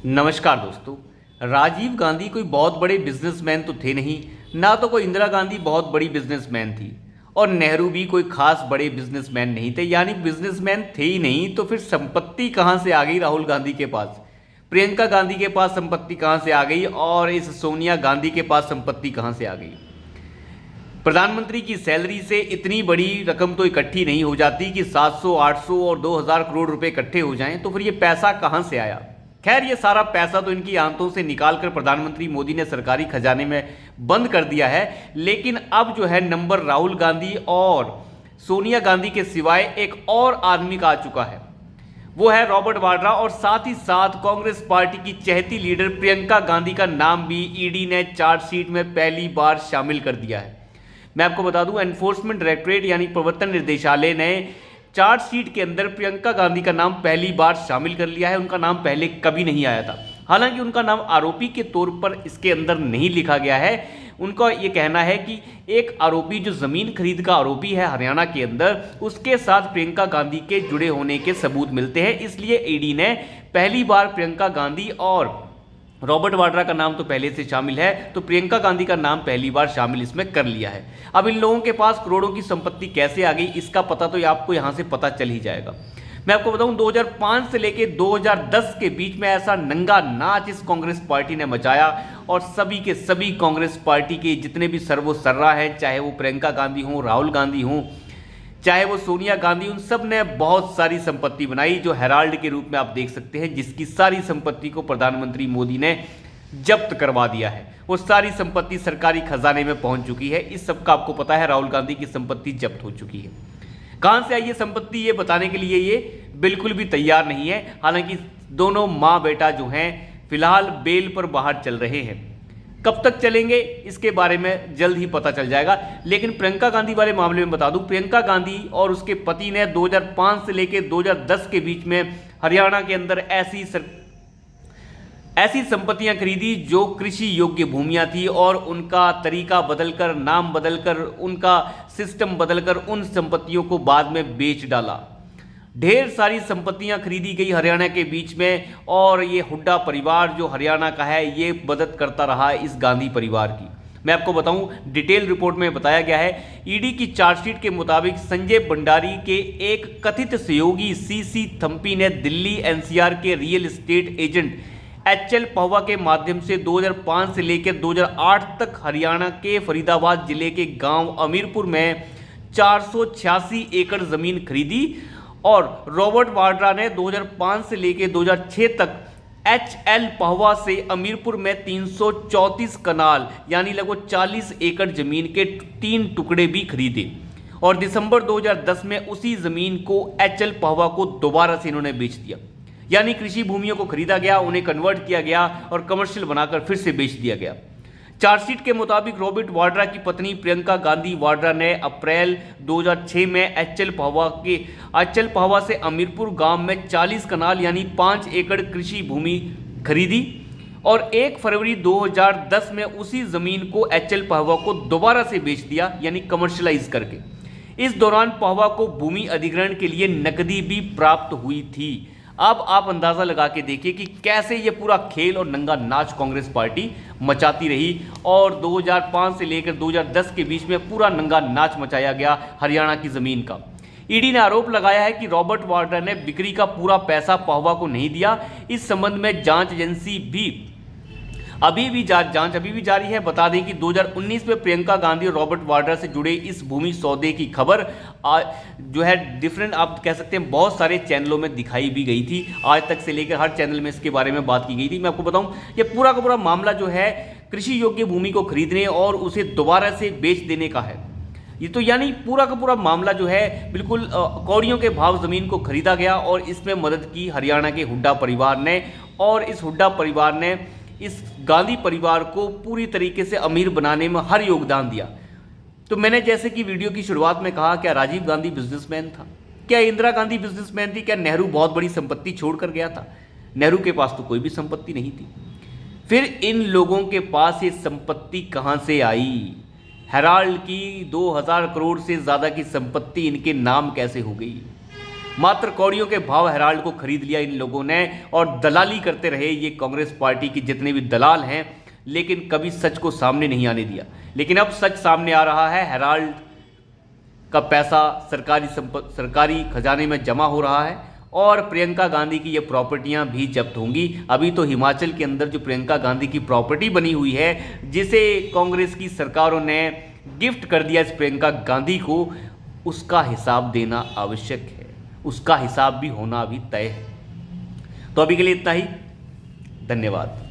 नमस्कार दोस्तों। राजीव गांधी कोई बहुत बड़े बिजनेसमैन तो थे नहीं, ना तो कोई इंदिरा गांधी बहुत बड़ी बिजनेसमैन थी, और नेहरू भी कोई खास बड़े बिजनेसमैन नहीं थे। यानी बिजनेसमैन थे ही नहीं, तो फिर संपत्ति कहाँ से आ गई राहुल गांधी के पास, प्रियंका गांधी के पास संपत्ति कहाँ से आ गई, और इस सोनिया गांधी के पास संपत्ति कहाँ से आ गई। प्रधानमंत्री की सैलरी से इतनी बड़ी रकम तो इकट्ठी नहीं हो जाती कि 700, 800 और 2000 करोड़ रुपए इकट्ठे हो जाएं, तो फिर ये पैसा कहाँ से आया। खैर, ये सारा पैसा तो इनकी आंतों से निकालकर प्रधानमंत्री मोदी ने सरकारी खजाने में बंद कर दिया है। लेकिन अब जो है नंबर राहुल गांधी और सोनिया गांधी के सिवाय एक और आदमी का आ चुका है, वो है रॉबर्ट वाड्रा। और साथ ही साथ कांग्रेस पार्टी की चहेती लीडर प्रियंका गांधी का नाम भी ईडी ने चार्जशीट में पहली बार शामिल कर दिया है। मैं आपको बता दूं, एनफोर्समेंट डायरेक्टरेट यानी प्रवर्तन निर्देशालय ने चार्जशीट के अंदर प्रियंका गांधी का नाम पहली बार शामिल कर लिया है। उनका नाम पहले कभी नहीं आया था। हालांकि उनका नाम आरोपी के तौर पर इसके अंदर नहीं लिखा गया है। उनका ये कहना है कि एक आरोपी जो जमीन खरीद का आरोपी है हरियाणा के अंदर, उसके साथ प्रियंका गांधी के जुड़े होने के सबूत मिलते हैं। इसलिए ईडी ने पहली बार प्रियंका गांधी और रॉबर्ट वाड्रा का नाम तो पहले से शामिल है, तो प्रियंका गांधी का नाम पहली बार शामिल इसमें कर लिया है। अब इन लोगों के पास करोड़ों की संपत्ति कैसे आ गई, इसका पता तो आपको यहां से पता चल ही जाएगा। मैं आपको बताऊं, 2005 से लेकर 2010 के बीच में ऐसा नंगा नाच इस कांग्रेस पार्टी ने मचाया, और सभी के सभी कांग्रेस पार्टी के जितने भी सर्वोसर्रा हैं, चाहे वो प्रियंका गांधी हों, राहुल गांधी हों, चाहे वो सोनिया गांधी, उन सब ने बहुत सारी संपत्ति बनाई, जो हेराल्ड के रूप में आप देख सकते हैं, जिसकी सारी संपत्ति को प्रधानमंत्री मोदी ने जब्त करवा दिया है। वो सारी संपत्ति सरकारी खजाने में पहुंच चुकी है। इस सब का आपको पता है, राहुल गांधी की संपत्ति जब्त हो चुकी है। कहां से आई ये संपत्ति, ये बताने के लिए ये बिल्कुल भी तैयार नहीं है। हालांकि दोनों माँ बेटा जो हैं फिलहाल बेल पर बाहर चल रहे हैं। कब तक चलेंगे इसके बारे में जल्द ही पता चल जाएगा। लेकिन प्रियंका गांधी वाले मामले में बता दूं, प्रियंका गांधी और उसके पति ने 2005 से लेकर 2010 के बीच में हरियाणा के अंदर ऐसी संपत्तियां खरीदी जो कृषि योग्य भूमियां थी, और उनका तरीका बदलकर, नाम बदलकर, उनका सिस्टम बदलकर उन संपत्तियों को बाद में बेच डाला। ढेर सारी संपत्तियां खरीदी गई हरियाणा के बीच में, और ये हुड्डा परिवार जो हरियाणा का है, ये मदद करता रहा इस गांधी परिवार की। मैं आपको बताऊं, डिटेल रिपोर्ट में बताया गया है, ईडी की चार्जशीट के मुताबिक संजय भंडारी के एक कथित सहयोगी सीसी थम्पी ने दिल्ली एनसीआर के real estate agent HL Pahwa के माध्यम से 2005 से लेकर 2008 तक हरियाणा के फरीदाबाद जिले के गांव अमीरपुर में 486 एकड़ जमीन खरीदी, और रॉबर्ट वाड्रा ने 2005 से लेकर 2006 तक एचएल पहवा से अमीरपुर में 334 कनाल यानी लगभग 40 एकड़ जमीन के 3 टुकड़े भी खरीदे, और दिसंबर 2010 में उसी जमीन को एचएल पहवा को दोबारा से इन्होंने बेच दिया। यानी कृषि भूमियों को खरीदा गया, उन्हें कन्वर्ट किया गया और कमर्शियल बनाकर फिर से बेच दिया गया। चार्जशीट के मुताबिक रॉबर्ट वाड्रा की पत्नी प्रियंका गांधी वाड्रा ने अप्रैल 2006 में एचएल पहवा से अमीरपुर गांव में 40 कनाल यानी 5 एकड़ कृषि भूमि खरीदी, और 1 फरवरी 2010 में उसी जमीन को एचएल पहवा को दोबारा से बेच दिया, यानी कमर्शलाइज करके। इस दौरान पहवा को भूमि अधिग्रहण के लिए नकदी भी प्राप्त हुई थी। अब आप अंदाजा लगा के देखिए कि कैसे ये पूरा खेल और नंगा नाच कांग्रेस पार्टी मचाती रही, और 2005 से लेकर 2010 के बीच में पूरा नंगा नाच मचाया गया हरियाणा की जमीन का। ईडी ने आरोप लगाया है कि रॉबर्ट वाड्रा ने बिक्री का पूरा पैसा पहवा को नहीं दिया। इस संबंध में जांच एजेंसी भी अभी भी जारी है। बता दें कि 2019 में प्रियंका गांधी और रॉबर्ट वाड्रा से जुड़े इस भूमि सौदे की खबर जो है डिफरेंट, आप कह सकते हैं, बहुत सारे चैनलों में दिखाई भी गई थी। आज तक से लेकर हर चैनल में इसके बारे में बात की गई थी। मैं आपको बताऊं, ये पूरा का पूरा मामला जो है कृषि योग्य भूमि को खरीदने और उसे दोबारा से बेच देने का है। ये तो यानी पूरा का पूरा मामला जो है बिल्कुल कौड़ियों के भाव जमीन को खरीदा गया, और इसमें मदद की हरियाणा के हुड्डा परिवार ने, और इस हुड्डा परिवार ने इस गांधी परिवार को पूरी तरीके से अमीर बनाने में हर योगदान दिया। तो मैंने जैसे कि वीडियो की शुरुआत में कहा, क्या राजीव गांधी बिजनेसमैन था? क्या इंदिरा गांधी बिजनेसमैन थी? क्या नेहरू बहुत बड़ी संपत्ति छोड़कर गया था? नेहरू के पास तो कोई भी संपत्ति नहीं थी। फिर इन लोगों के पास ये संपत्ति कहां से आई? हेराल्ड की 2000 करोड़ से ज़्यादा की संपत्ति इनके नाम कैसे हो गई? मात्र कौड़ियों के भाव हेराल्ड को खरीद लिया इन लोगों ने और दलाली करते रहे ये कांग्रेस पार्टी के जितने भी दलाल हैं, लेकिन कभी सच को सामने नहीं आने दिया। लेकिन अब सच सामने आ रहा है, हेराल्ड का पैसा सरकारी खजाने में जमा हो रहा है और प्रियंका गांधी की ये प्रॉपर्टियां भी जब्त होंगी। अभी तो हिमाचल के अंदर जो प्रियंका गांधी की प्रॉपर्टी बनी हुई है, जिसे कांग्रेस की सरकारों ने गिफ्ट कर दिया इस प्रियंका गांधी को, उसका हिसाब देना आवश्यक है, उसका हिसाब भी होना अभी तय है। तो अभी के लिए इतना ही, धन्यवाद।